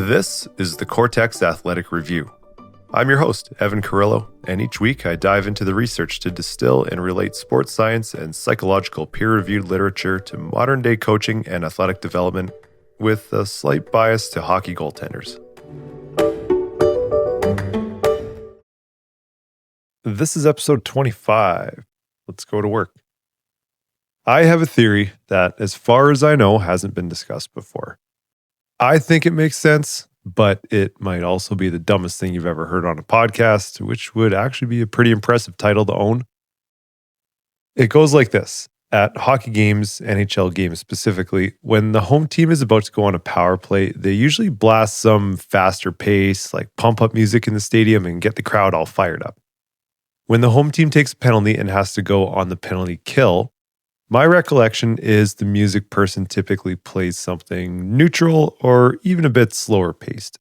This is the Coretex Athletic Review. I'm your host, Evan Carrillo, and each week I dive into the research to distill and relate sports science and psychological peer-reviewed literature to modern-day coaching and athletic development with a slight bias to hockey goaltenders. This is episode 25. Let's go to work. I have a theory that, as far as I know, hasn't been discussed before. I think it makes sense, but it might also be the dumbest thing you've ever heard on a podcast, which would actually be a pretty impressive title to own. It goes like this. At hockey games, NHL games specifically, when the home team is about to go on a power play, they usually blast some faster pace, like pump up music in the stadium and get the crowd all fired up. When the home team takes a penalty and has to go on the penalty kill, my recollection is the music person typically plays something neutral or even a bit slower paced.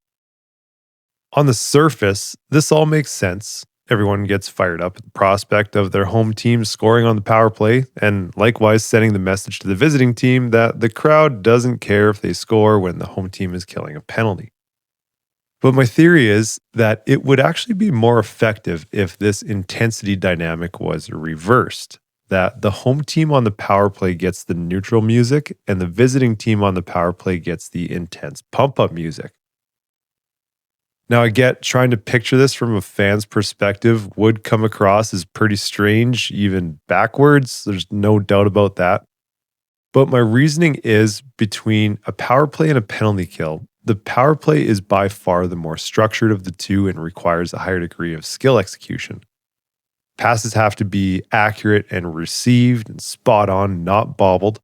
On the surface, this all makes sense. Everyone gets fired up at the prospect of their home team scoring on the power play, and likewise sending the message to the visiting team that the crowd doesn't care if they score when the home team is killing a penalty. But my theory is that it would actually be more effective if this intensity dynamic was reversed. That the home team on the power play gets the neutral music and the visiting team on the power play gets the intense pump-up music. Now I get trying to picture this from a fan's perspective would come across as pretty strange, even backwards. There's no doubt about that. But my reasoning is between a power play and a penalty kill, the power play is by far the more structured of the two and requires a higher degree of skill execution. Passes have to be accurate and received and spot on, not bobbled.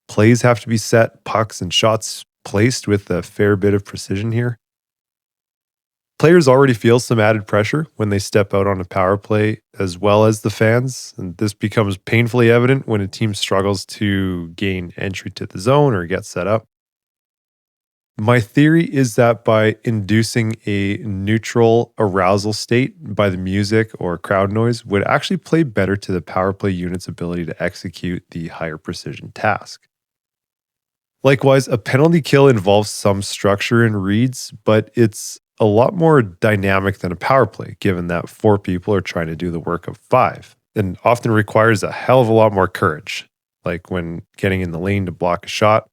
Plays have to be set, pucks and shots placed with a fair bit of precision here. Players already feel some added pressure when they step out on a power play, as well as the fans, and this becomes painfully evident when a team struggles to gain entry to the zone or get set up. My theory is that by inducing a neutral arousal state by the music or crowd noise would actually play better to the power play unit's ability to execute the higher precision task. Likewise, a penalty kill involves some structure and reads, but it's a lot more dynamic than a power play, given that 4 people are trying to do the work of 5, and often requires a hell of a lot more courage, like when getting in the lane to block a shot.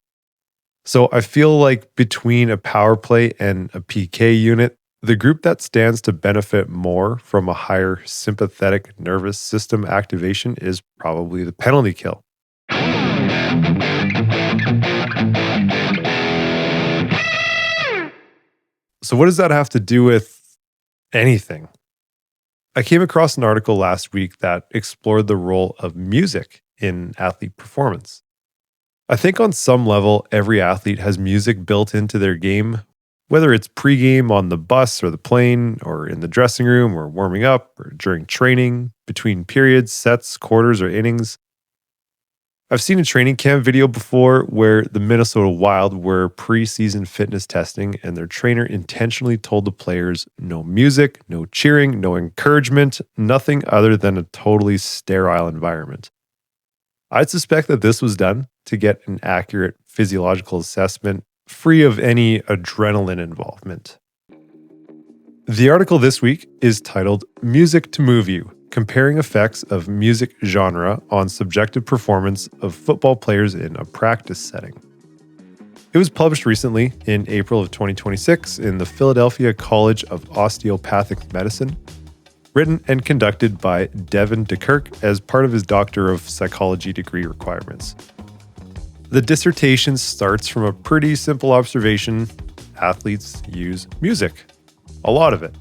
So I feel like between a power play and a PK unit, the group that stands to benefit more from a higher sympathetic nervous system activation is probably the penalty kill. So what does that have to do with anything? I came across an article last week that explored the role of music in athlete performance. I think on some level, every athlete has music built into their game, whether it's pregame on the bus or the plane, or in the dressing room, or warming up, or during training, between periods, sets, quarters, or innings. I've seen a training camp video before where the Minnesota Wild were preseason fitness testing and their trainer intentionally told the players no music, no cheering, no encouragement, nothing other than a totally sterile environment. I'd suspect that this was done to get an accurate physiological assessment free of any adrenaline involvement. The article this week is titled Music to Move You, Comparing Effects of Music Genre on Subjective Performance of Football Players in a Practice Setting. It was published recently in April of 2026 in the Philadelphia College of Osteopathic Medicine, written and conducted by Devin DeTurk as part of his Doctor of Psychology degree requirements. The dissertation starts from a pretty simple observation: athletes use music. A lot of it.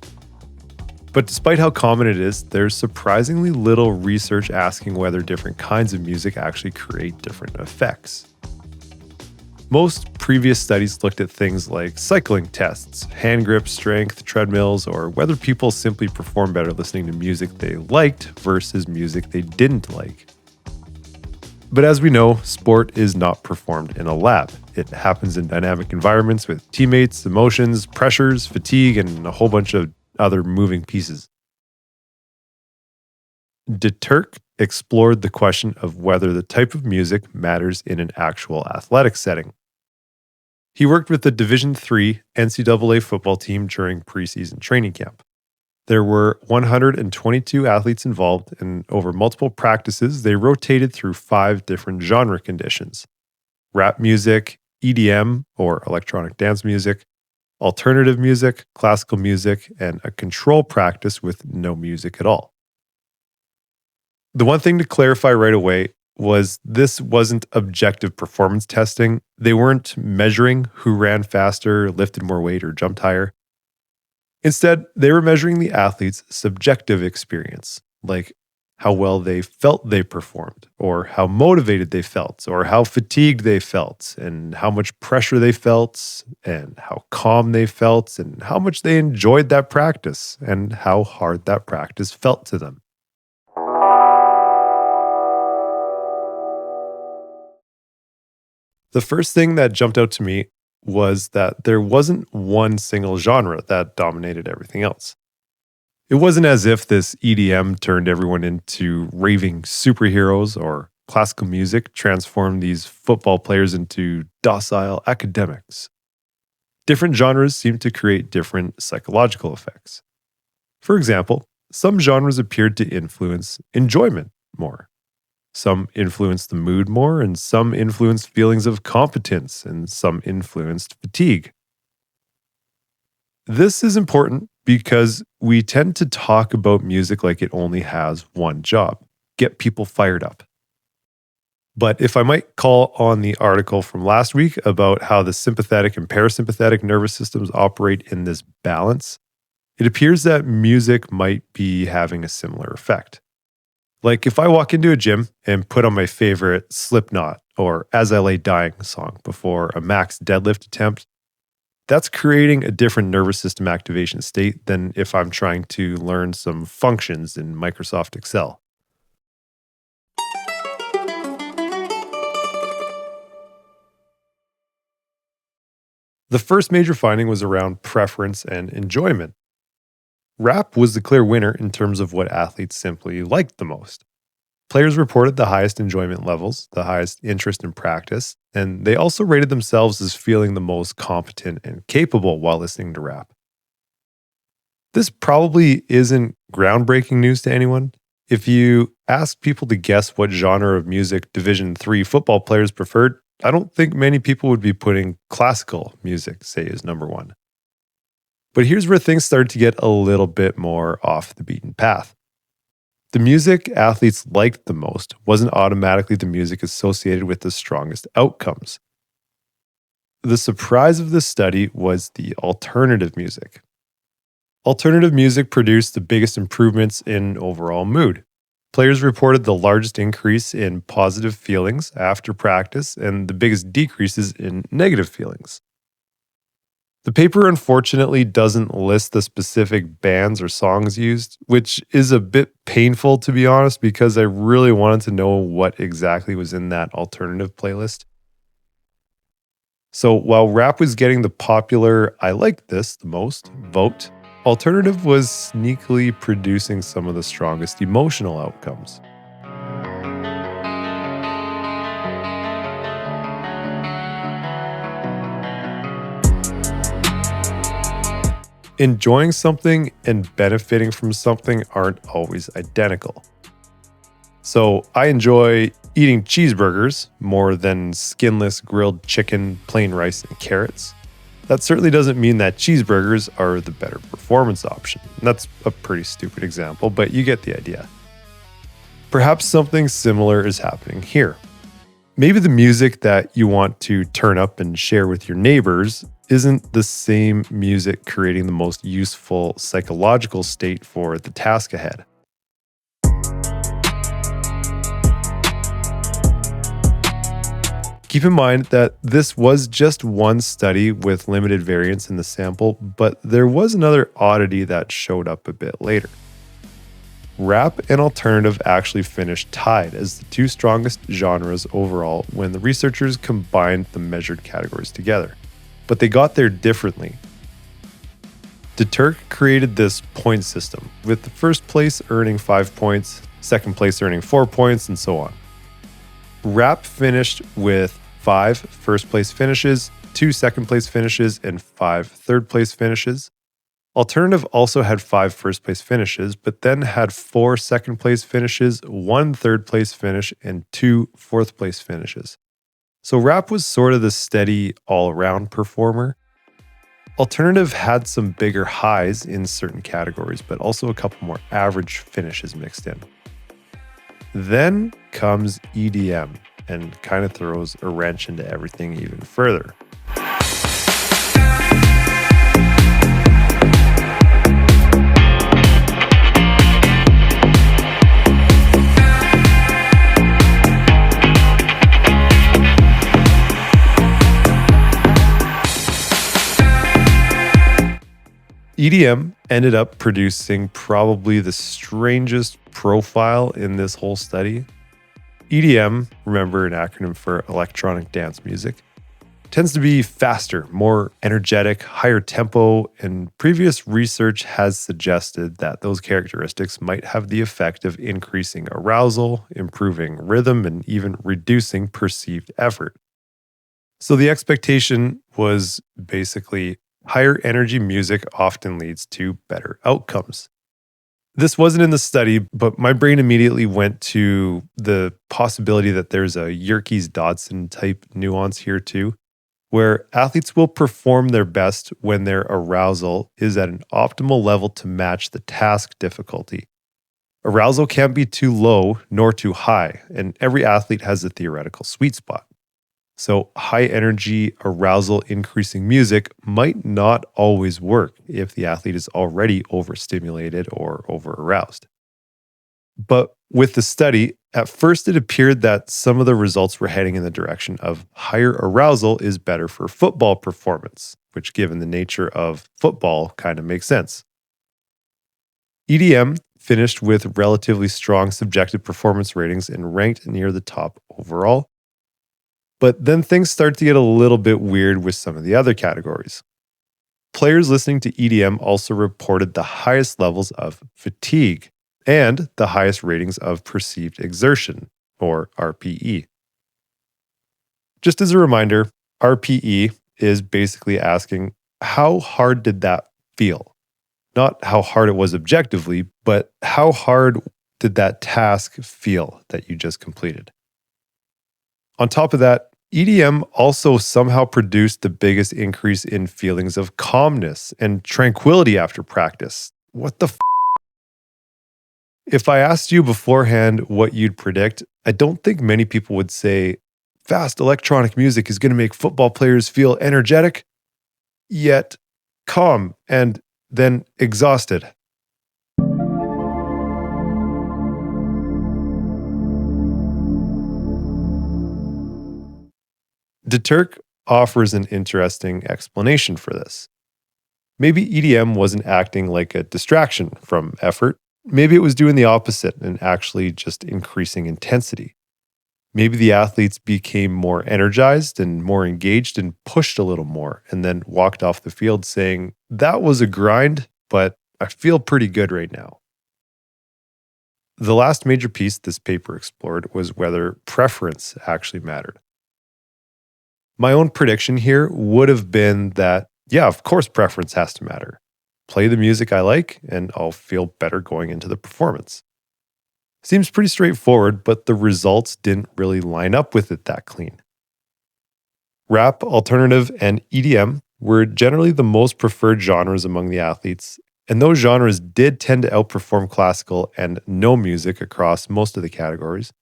But despite how common it is, there's surprisingly little research asking whether different kinds of music actually create different effects. Most previous studies looked at things like cycling tests, hand grip strength, treadmills, or whether people simply perform better listening to music they liked versus music they didn't like. But as we know, sport is not performed in a lab. It happens in dynamic environments with teammates, emotions, pressures, fatigue, and a whole bunch of other moving pieces. DeTurk explored the question of whether the type of music matters in an actual athletic setting. He worked with the Division III NCAA football team during preseason training camp. There were 122 athletes involved, and over multiple practices, they rotated through 5 different genre conditions: rap music, EDM or electronic dance music, alternative music, classical music, and a control practice with no music at all. The one thing to clarify right away was this wasn't objective performance testing. They weren't measuring who ran faster, lifted more weight, or jumped higher. Instead, they were measuring the athlete's subjective experience, like how well they felt they performed, or how motivated they felt, or how fatigued they felt, and how much pressure they felt, and how calm they felt, and how much they enjoyed that practice, and how hard that practice felt to them. The first thing that jumped out to me was that there wasn't one single genre that dominated everything else. It wasn't as if this EDM turned everyone into raving superheroes or classical music transformed these football players into docile academics. Different genres seemed to create different psychological effects. For example, some genres appeared to influence enjoyment more. Some influenced the mood more, and some influenced feelings of competence, and some influenced fatigue. This is important because we tend to talk about music like it only has one job: get people fired up. But if I might call on the article from last week about how the sympathetic and parasympathetic nervous systems operate in this balance, it appears that music might be having a similar effect. Like if I walk into a gym and put on my favorite Slipknot or As I Lay Dying song before a max deadlift attempt, that's creating a different nervous system activation state than if I'm trying to learn some functions in Microsoft Excel. The first major finding was around preference and enjoyment. Rap was the clear winner in terms of what athletes simply liked the most. Players reported the highest enjoyment levels, the highest interest in practice, and they also rated themselves as feeling the most competent and capable while listening to rap. This probably isn't groundbreaking news to anyone. If you ask people to guess what genre of music Division III football players preferred, I don't think many people would be putting classical music, say, as number one. But here's where things start to get a little bit more off the beaten path. The music athletes liked the most wasn't automatically the music associated with the strongest outcomes. The surprise of this study was the alternative music. Alternative music produced the biggest improvements in overall mood. Players reported the largest increase in positive feelings after practice and the biggest decreases in negative feelings. The paper unfortunately doesn't list the specific bands or songs used, which is a bit painful to be honest, because I really wanted to know what exactly was in that alternative playlist. So while rap was getting the popular "I like this" the most vote, alternative was sneakily producing some of the strongest emotional outcomes. Enjoying something and benefiting from something aren't always identical. So I enjoy eating cheeseburgers more than skinless grilled chicken, plain rice, and carrots. That certainly doesn't mean that cheeseburgers are the better performance option. That's a pretty stupid example, but you get the idea. Perhaps something similar is happening here. Maybe the music that you want to turn up and share with your neighbors isn't the same music creating the most useful psychological state for the task ahead. Keep in mind that this was just one study with limited variance in the sample, but there was another oddity that showed up a bit later. Rap and alternative actually finished tied as the two strongest genres overall when the researchers combined the measured categories together. But they got there differently. DeTurk created this point system, with the first place earning 5 points, second place earning 4 points, and so on. Rap finished with 5 first place finishes, 2 second place finishes, and 5 third place finishes. Alternative also had 5 first place finishes, but then had 4 second place finishes, 1 third place finish, and 2 fourth place finishes. So Rap was sort of the steady all-around performer. Alternative had some bigger highs in certain categories, but also a couple more average finishes mixed in. Then comes EDM and kind of throws a wrench into everything even further. EDM ended up producing probably the strangest profile in this whole study. EDM, remember an acronym for electronic dance music, tends to be faster, more energetic, higher tempo, and previous research has suggested that those characteristics might have the effect of increasing arousal, improving rhythm, and even reducing perceived effort. So the expectation was basically higher energy music often leads to better outcomes. This wasn't in the study, but my brain immediately went to the possibility that there's a Yerkes-Dodson type nuance here too, where athletes will perform their best when their arousal is at an optimal level to match the task difficulty. Arousal can't be too low nor too high, and every athlete has a theoretical sweet spot. So high energy, arousal increasing music might not always work if the athlete is already overstimulated or over-aroused. But with the study, at first it appeared that some of the results were heading in the direction of higher arousal is better for football performance, which given the nature of football kind of makes sense. EDM finished with relatively strong subjective performance ratings and ranked near the top overall. But then things start to get a little bit weird with some of the other categories. Players listening to EDM also reported the highest levels of fatigue and the highest ratings of perceived exertion, or RPE. Just as a reminder, RPE is basically asking, how hard did that feel? Not how hard it was objectively, but how hard did that task feel that you just completed? On top of that, EDM also somehow produced the biggest increase in feelings of calmness and tranquility after practice. What the f? If I asked you beforehand what you'd predict, I don't think many people would say fast electronic music is going to make football players feel energetic, yet calm and then exhausted. DeTurk offers an interesting explanation for this. Maybe EDM wasn't acting like a distraction from effort. Maybe it was doing the opposite and actually just increasing intensity. Maybe the athletes became more energized and more engaged and pushed a little more and then walked off the field saying, that was a grind, but I feel pretty good right now. The last major piece this paper explored was whether preference actually mattered. My own prediction here would have been that, yeah, of course preference has to matter. Play the music I like, and I'll feel better going into the performance. Seems pretty straightforward, but the results didn't really line up with it that clean. Rap, alternative, and EDM were generally the most preferred genres among the athletes, and those genres did tend to outperform classical and no music across most of the categories.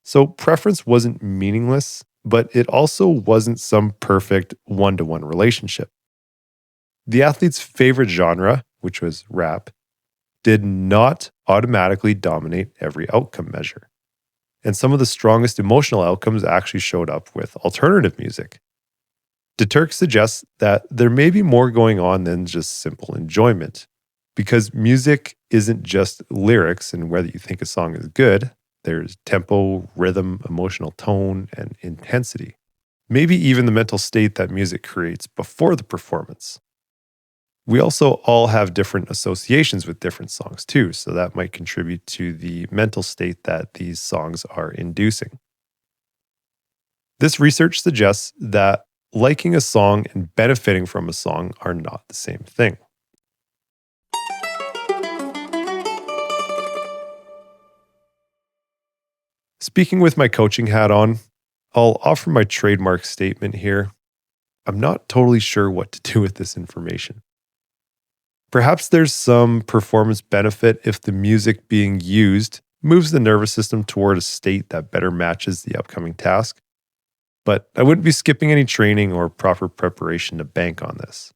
So preference wasn't meaningless, but it also wasn't some perfect one-to-one relationship. The athlete's favorite genre, which was rap, did not automatically dominate every outcome measure. And some of the strongest emotional outcomes actually showed up with alternative music. DeTurk suggests that there may be more going on than just simple enjoyment, because music isn't just lyrics and whether you think a song is good. There's tempo, rhythm, emotional tone, and intensity. Maybe even the mental state that music creates before the performance. We also all have different associations with different songs too, so that might contribute to the mental state that these songs are inducing. This research suggests that liking a song and benefiting from a song are not the same thing. Speaking with my coaching hat on, I'll offer my trademark statement here. I'm not totally sure what to do with this information. Perhaps there's some performance benefit if the music being used moves the nervous system toward a state that better matches the upcoming task, but I wouldn't be skipping any training or proper preparation to bank on this.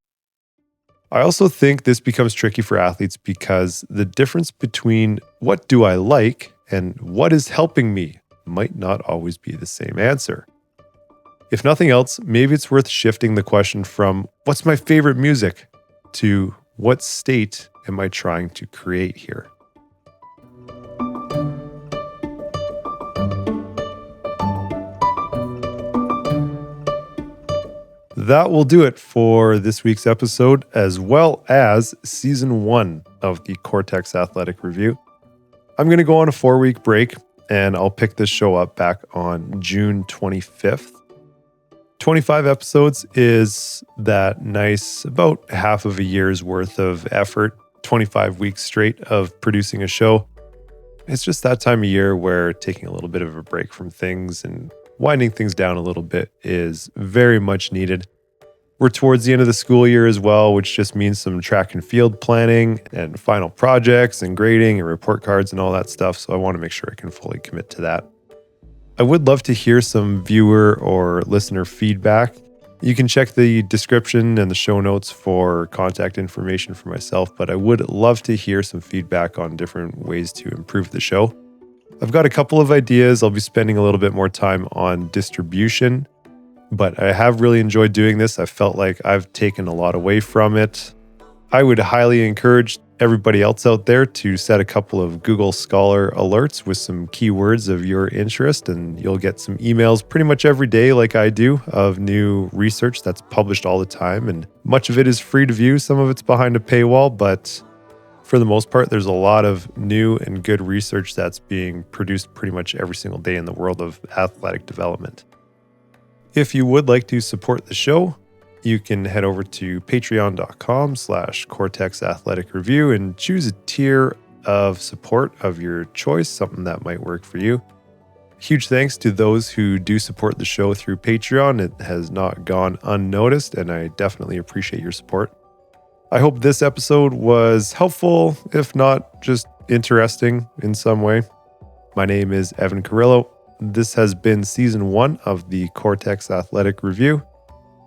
I also think this becomes tricky for athletes because the difference between what do I like and what is helping me might not always be the same answer. If nothing else, maybe it's worth shifting the question from what's my favorite music to what state am I trying to create here? That will do it for this week's episode, as well as season 1 of the Coretex Athletic Review. I'm going to go on a 4-week break, and I'll pick this show up back on June 25th. 25 episodes is that nice, about half of a year's worth of effort, 25 weeks straight of producing a show. It's just that time of year where taking a little bit of a break from things and winding things down a little bit is very much needed. We're towards the end of the school year as well, which just means some track and field planning and final projects and grading and report cards and all that stuff. So I want to make sure I can fully commit to that. I would love to hear some viewer or listener feedback. You can check the description and the show notes for contact information for myself, but I would love to hear some feedback on different ways to improve the show. I've got a couple of ideas. I'll be spending a little bit more time on distribution, but I have really enjoyed doing this. I felt like I've taken a lot away from it. I would highly encourage everybody else out there to set a couple of Google Scholar alerts with some keywords of your interest, and you'll get some emails pretty much every day, like I do, of new research that's published all the time. And much of it is free to view. Some of it's behind a paywall, but for the most part, there's a lot of new and good research that's being produced pretty much every single day in the world of athletic development. If you would like to support the show, you can head over to patreon.com/Coretex Athletic Review and choose a tier of support of your choice, something that might work for you. Huge thanks to those who do support the show through Patreon. It has not gone unnoticed, and I definitely appreciate your support. I hope this episode was helpful, if not just interesting in some way. My name is Evan Carrillo. This has been season 1 of the Coretex Athletic Review.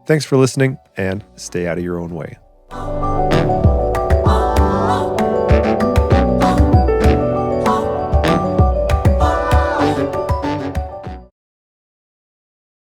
Thanks for listening, and stay out of your own way.